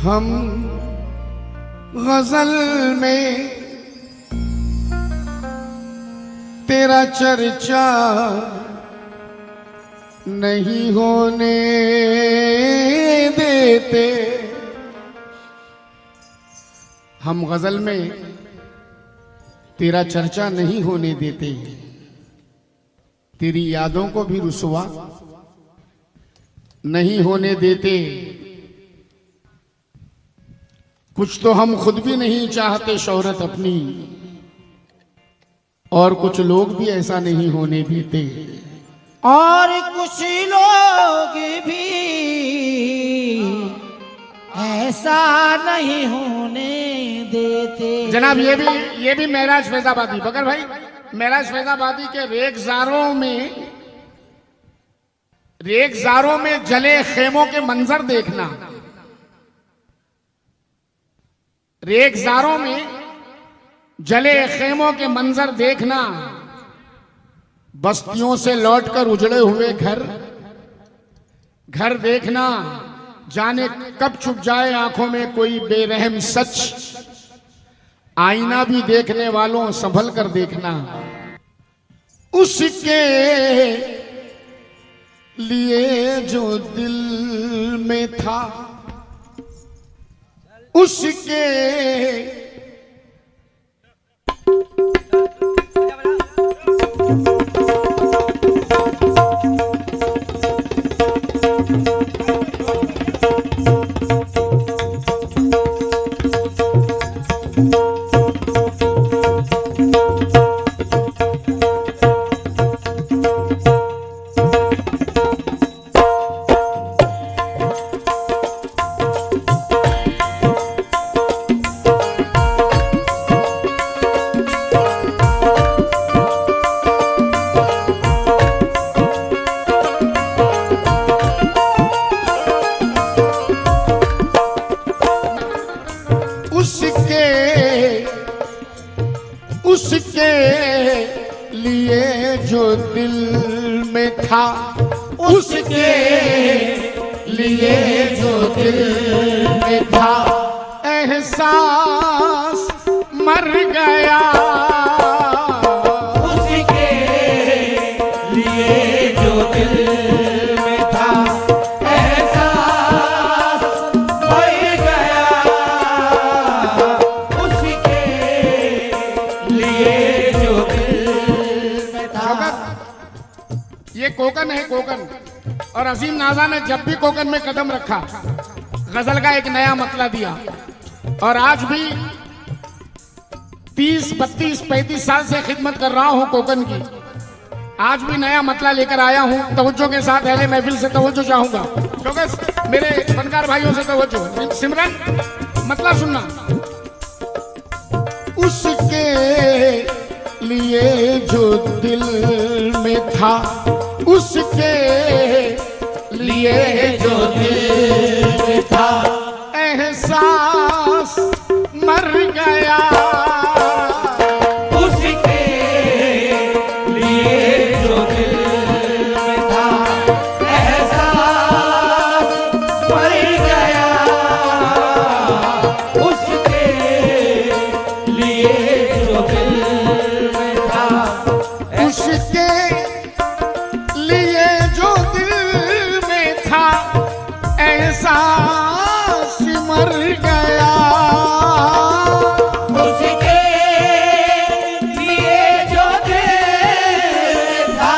हम गजल में तेरा चर्चा नहीं होने देते। हम गजल में तेरा चर्चा नहीं होने देते, तेरी यादों को भी रुसवा नहीं होने देते। कुछ तो हम खुद भी नहीं चाहते शोहरत अपनी, और कुछ लोग भी ऐसा नहीं होने देते। और कुछ लोग भी ऐसा नहीं होने देते। जनाब ये भी महराज फैजाबादी, बकर भाई, महराज फैजाबादी के रेगजारों में जले खेमों के मंजर देखना। रेगजारों में जले खेमों के मंजर देखना, बस्तियों से लौटकर उजड़े हुए घर देखना। जाने कब छुप जाए आंखों में कोई बेरहम सच, आईना भी देखने वालों संभल कर देखना। उसके लिए जो दिल में था, उसके लिए जो दिल में था, उसके लिए जो दिल में था, एहसास मर गया। उसके लिए जो दिल में था, एहसास मर गया। उसके लिए ये कोकन है, कोकन। और अजीम नाजा ने जब भी कोकन में कदम रखा, गजल का एक नया मतला दिया। और आज भी 30, 32, 35 साल से खिदमत कर रहा हूं कोकन की, आज भी नया मतला लेकर आया हूं। तवज्जो के साथ अहले महफिल से तवज्जो चाहूंगा, क्योंकि मेरे फनकार भाइयों से तवज्जो। सिमरन, मतला सुनना। उसके लिए जो दिल में था, उसके लिए जो दिल में था, एहसास मर गया। उसके लिए जो दिल में था, एहसास मर गया। उसके लिए जो दिल में था, उसके लिए जो दिल में था, एहसास मर गया। उसके लिए जो दिल था,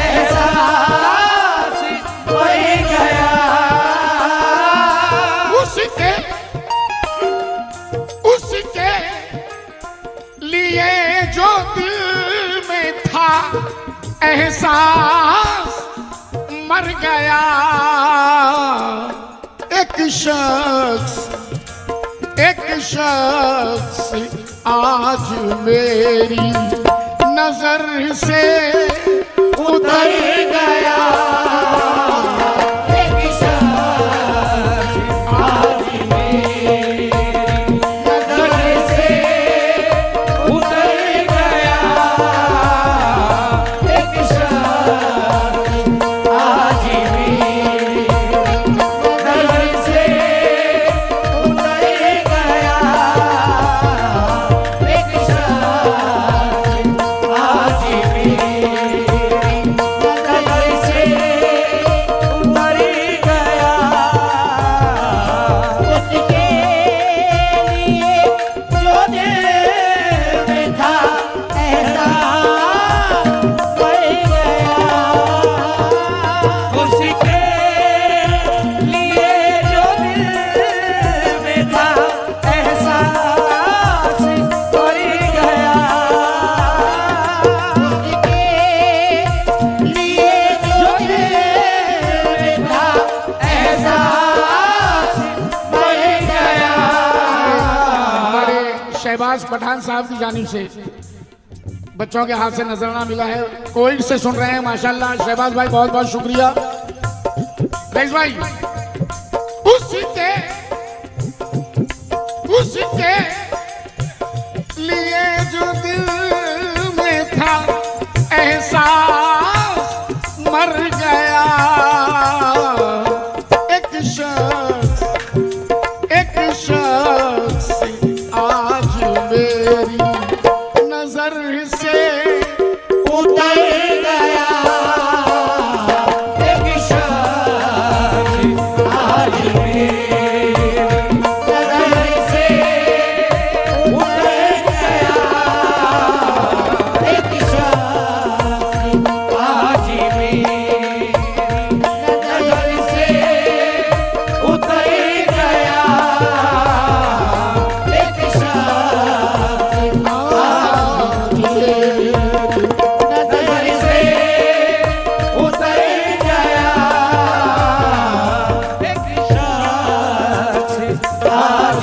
एहसास मर गया। उसके लिए जो दिल में था, एहसास मर गया। एक शख्स आज मेरी नजर से उतर गया। एक शख्स आज मेरी नजर से उतर गया। एक शख्स आज मेरी नजर से शहबाज पठान साहब की जानिब से बच्चों के हाथ से नजराना मिला है। कोविड से सुन रहे हैं माशाल्लाह। शहबाज भाई बहुत बहुत शुक्रिया। रईस भाई उसके लिए जो दिल में था एहसास मर गया। एक शख्स आज मेरी नजर से उतर गया। एक शख्स आज मेरी नजर से उतर गया। एक शख्स आज मेरी नजर से उतर गया। एक शख्स आज नजर से उतर गया। एक शख्स आज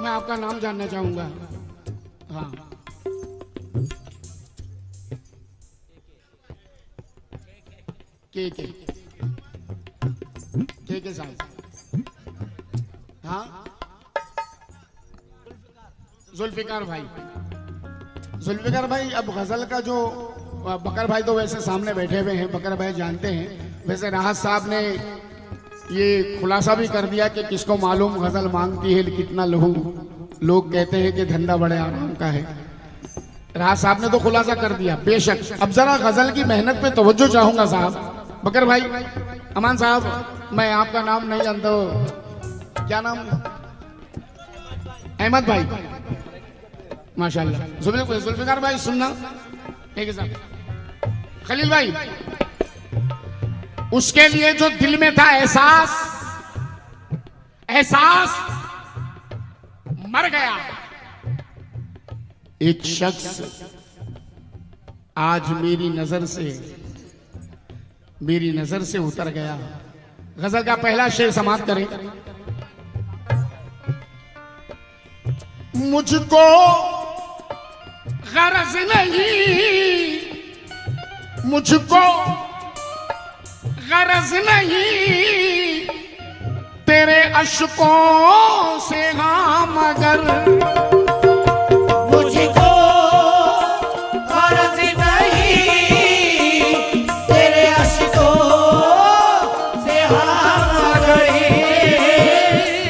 मैं आपका नाम जानना चाहूंगा। हाँ, के साहब। हाँ, जुल्फिकार भाई। जुल्फिकार भाई, अब गजल का जो बकर भाई तो वैसे सामने बैठे हुए हैं, बकर भाई जानते हैं। वैसे राहत साहब ने ये खुलासा भी कर दिया कि किसको मालूम गजल मांगती है कितना लहू। लोग कहते हैं कि धंधा बड़े आराम का है। राहत साहब ने तो खुलासा कर दिया बेशक। अब जरा गजल की मेहनत पे तवज्जो चाहूंगा साहब। बकर भाई, अमान साहब, मैं आपका नाम नहीं जानता हूँ, क्या नाम? अहमद भाई, माशाल्लाह। जुल्फिकार भाई सुनना, ठीक है साहब। खलील भाई, उसके लिए जो दिल में था एहसास मर गया। एक शख्स आज मेरी नजर से उतर गया। गजल का पहला शेर समाप्त करें। मुझको गरज नहीं तेरे अश्कों से, हाँ मगर मुझको गरज नहीं तेरे अश्कों से, हाँ मगर।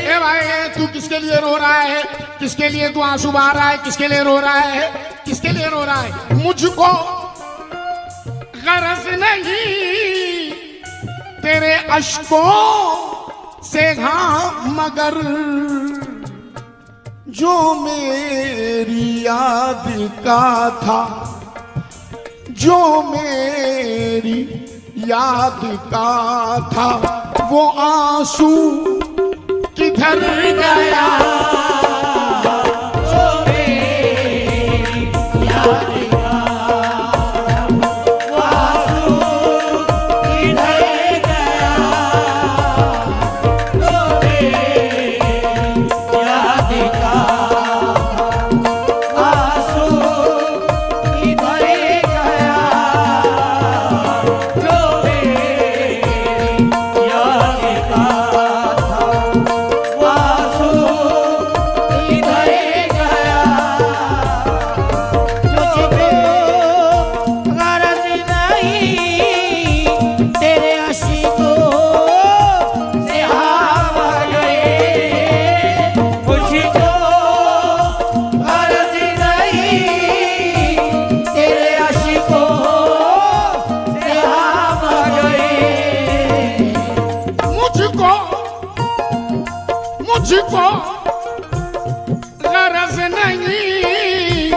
ए भाई, तू किसके लिए रो रहा है? किसके लिए तू आंसू बहा रहा है? किसके लिए रो रहा है? किसके लिए रो रहा है? मुझको गरज नहीं तेरे अश्कों से, हाँ मगर जो मेरी याद का था, जो मेरी याद का था, वो आंसू किधर गया? जो मेरी याद का वो आंसू किधर गया? जो मेरी याद का आंसू किधर गया? जो मेरी याद का आंसू किधर गया? मुझको गरज नहीं तेरे अश्कों से, हाँ मगर। मुझको गरज नहीं तेरे अश्कों से, हाँ मगर। मुझको गरज नहीं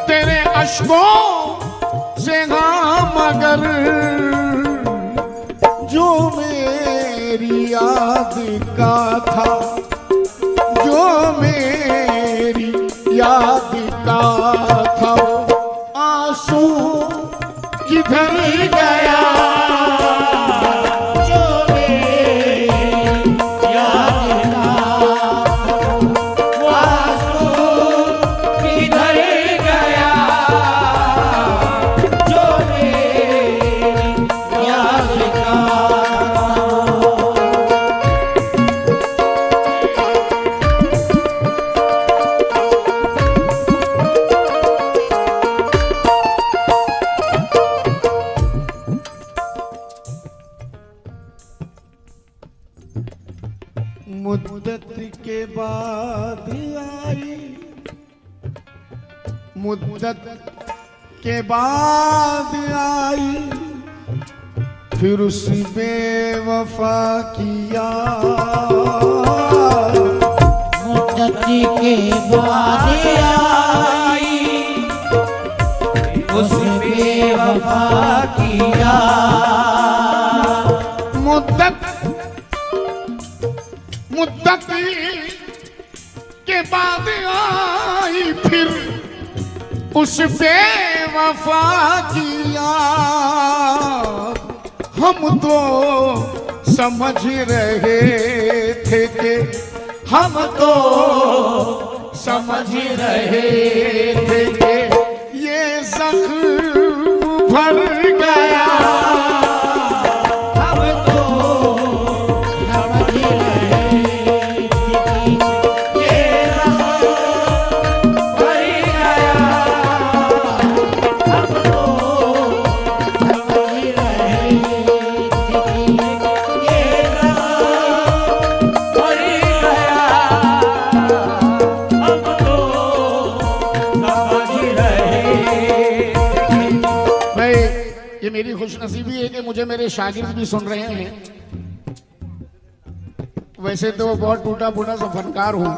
तेरे अश्कों से, हाँ मगर जो मेरी याद का था, जो मेरी याद का था वो आंसू किधर गया। जो मेरी याद का वो आंसू किधर गया। जो मेरी याद का मुद्दत के बाद आई, मुद्दत के बाद आई, फिर उस बेवफा की याद। मुद्दत के बाद आई उस बेवफा की याद। मुद्दत के बाद आई, फिर उस बेवफा की याद। हम तो समझ रहे थे कि हम तो समझ रहे थे कि ये जख्म भर गया। हम तो समझ रहे थे कि ये जख्म भर गया। हम तो समझ रहे थे कि ये जख्म भर गया। हम तो समझ रहे थे। भाई ये मेरी खुशनसीबी है कि मुझे मेरे शागिर्द भी सुन रहे हैं। वैसे तो बहुत टूटा फूटा सा फनकार हूँ,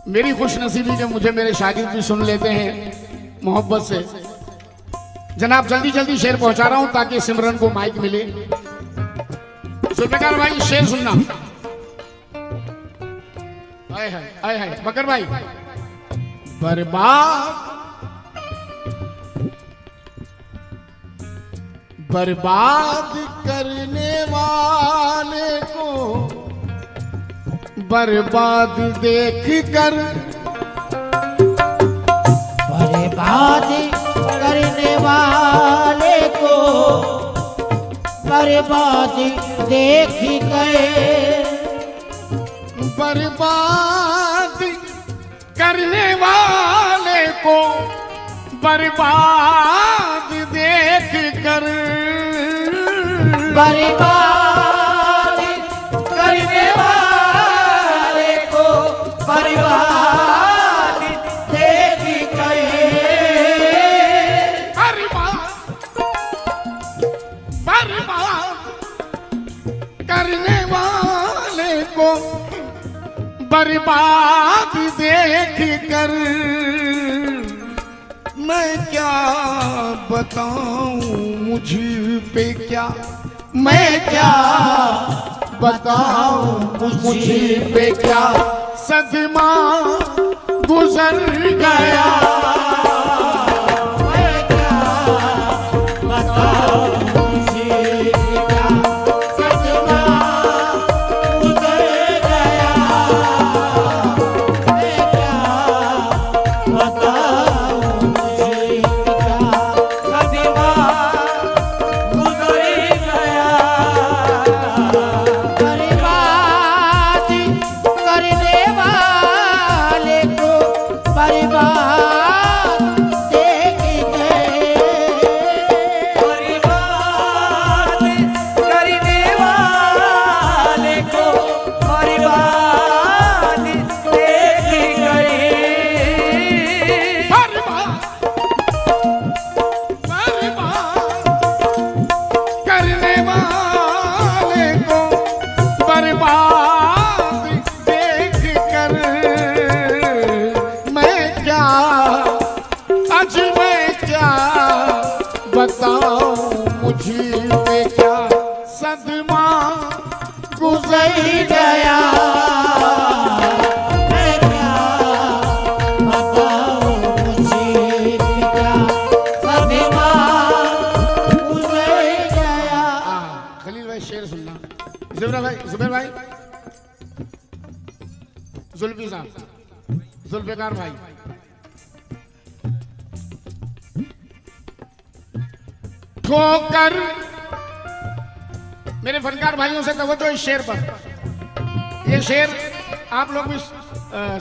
मेरी खुशनसीबी कि मुझे मेरे शागिर्द भी सुन लेते हैं मोहब्बत से। जनाब जल्दी जल्दी शेर पहुंचा रहा हूं ताकि सिमरन को माइक मिले। जुल्फिकार भाई शेर सुनना। आए हाय बकर भाई। बर्बाद करने वाले को बर्बाद देख कर, बर्बाद करने वाले को बर्बाद देख गए। बर्बाद करने वाले को बर्बाद देख कर, बर्बाद करने वाले को बर्बाद देख गए। बर्बाद करने वाले को बर्बाद देख कर, मैं क्या बताऊं मुझ पे क्या, मैं क्या बताऊं मुझ पे क्या सदमा गुजर गया। मैं क्या बताऊं मुझे क्या सदमा गुजर गया। मैं क्या बताऊं मुझे क्या सदमा गुजर गया। बर्बाद करने वाले को बर्बाद जुल्फी साहब, जुल्फिकार भाई। ठोकर, मेरे फनकार भाइयों से तवज्जो इस शेर पर। ये शेर आप लोग भी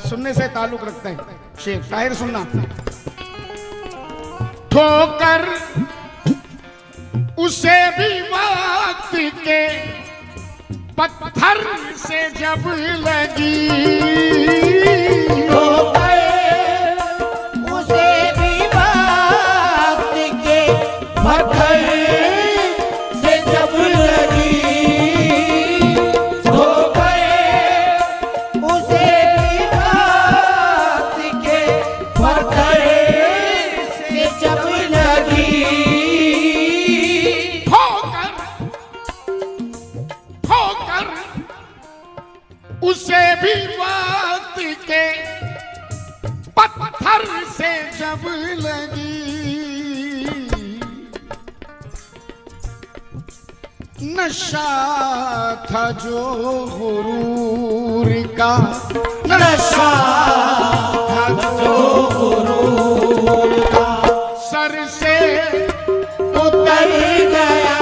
सुनने से ताल्लुक रखते हैं। शेर शायर सुनना। ठोकर उसे भी वक्त के पत्थर से जब लगी, उसे भी वक्त के पत्थर से जब लगी, उसे भी वक्त के पत्थर से जब लगी, उसे भी वक्त के पत्थर से जब लगी, नशा था जो गुरूर का, नशा था जो गुरूर का, सर से उतर गया,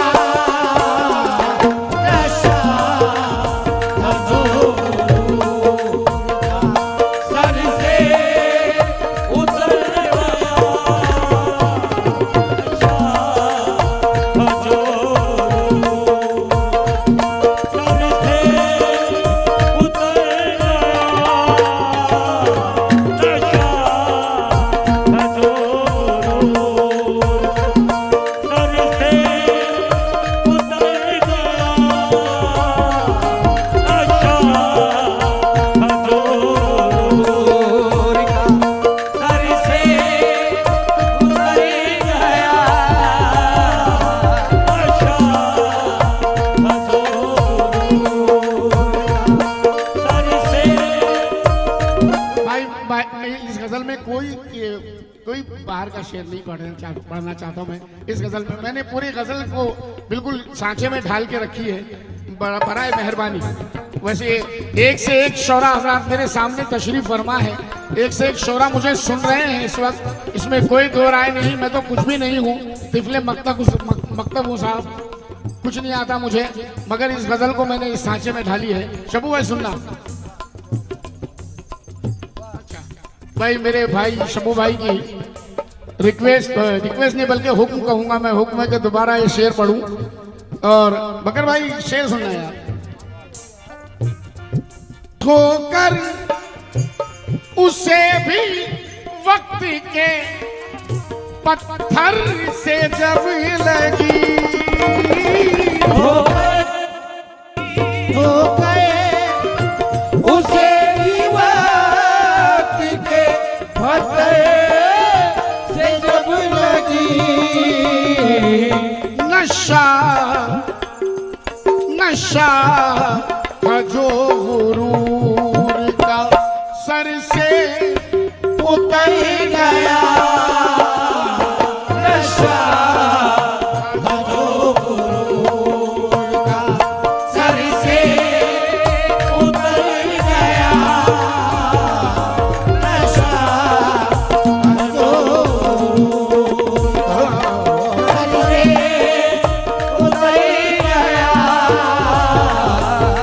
कोई बाहर का शेर नहीं पढ़ना चाहता मैं इस गजल में। मैंने पूरी गजल को बिल्कुल सांचे में ढाल के रखी है, बराए मेहरबानी। वैसे एक से एक शौरा हज़रात मेरे सामने तशरीफ फरमा है, एक से एक शौरा मुझे सुन रहे हैं इस वक्त, इसमें कोई दो राय नहीं। मैं तो कुछ भी नहीं हूँ, तिफले मकतब हूँ साहब, कुछ नहीं आता मुझे, मगर इस गजल को मैंने इस सांचे में ढाली है। शबू भाई सुनना भाई, मेरे भाई शबू भाई की रिक्वेस्ट नहीं बल्कि हुक्म कहूंगा मैं, हुक्म है कि दोबारा ये शेर पढ़ूं। और बकर भाई शेर सुनना यार। ठोकर उसे भी वक्त के पत्थर से जब लगी, उसे भी वक्त के पत्थर से जब लगी, नशा था जो गुरूर का, सर से उतर गया, नशा था जो गुरूर का, सर से उतर गया, नशा था जो गुरूर का, सर से उतर गया,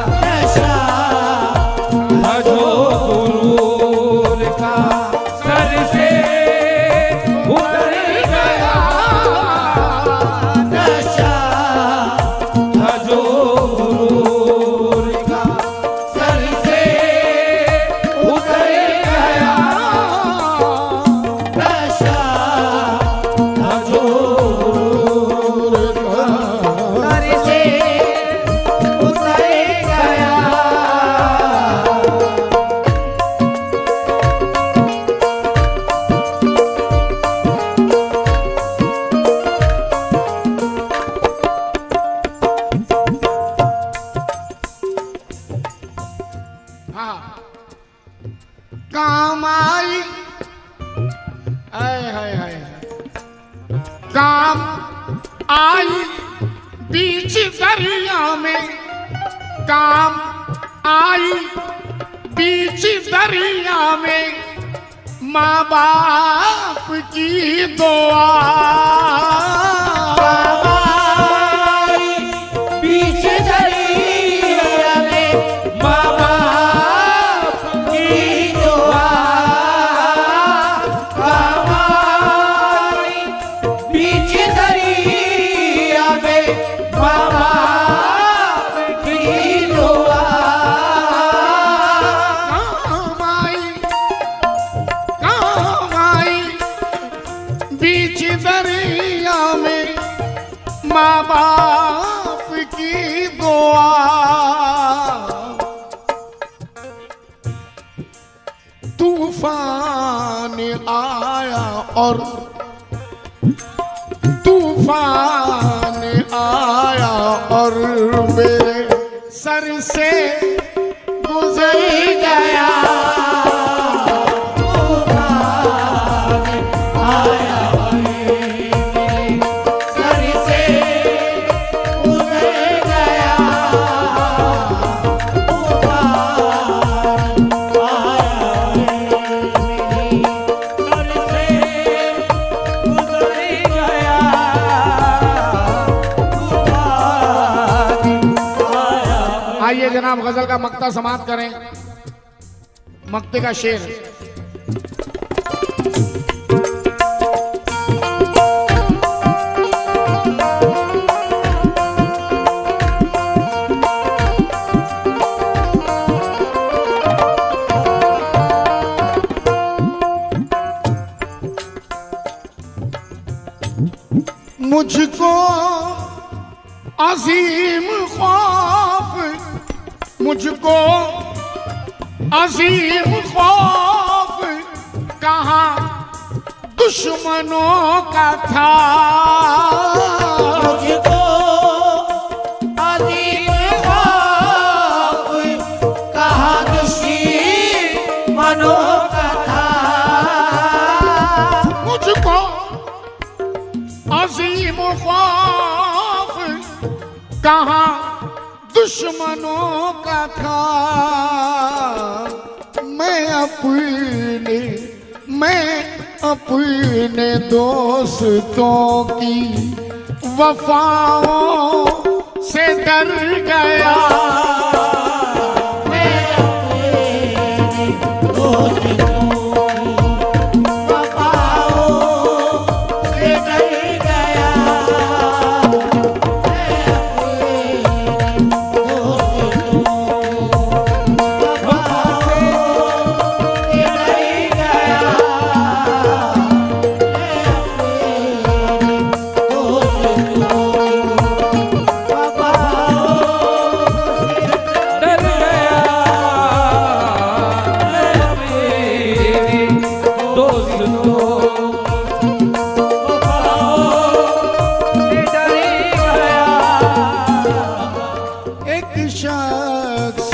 नशा था जो गुरूर का, सर से उतर गया, नशा था जो गुरूर का, सर से उतर गया, नशा था जो गुरूर का, सर से उतर गया। हाँ, काम आई, हाय हाय हाय, काम आई बीच दरिया में, काम आई बीच दरिया में माँ बाप की दुआ, बीच दरिया में माँ बाप की दुआ, बीच दरिया में माँ बाप की दुआ, बीच दरिया में माँ बाप की दुआ। तूफान आया और तूफान आया और मेरे सर से गुजर गया। आइए जनाब गजल का मक्ता समाप्त करें। मक्ते का शेर। मुझको अजीम खौफ, मुझको अजीम खौफ कहाँ दुश्मनों का था। मुझको अजीम खौफ कहाँ दुश्मनों का था। मुझको अजीम खौफ कहाँ दुश्मनों का था। मैं अपने दोस्तों की वफाओं से डर गया। मैं अपने दोस्तों की वफाओं से डर गया। मैं अपने दोस्तों की वफाओं से डर गया। एक शख्स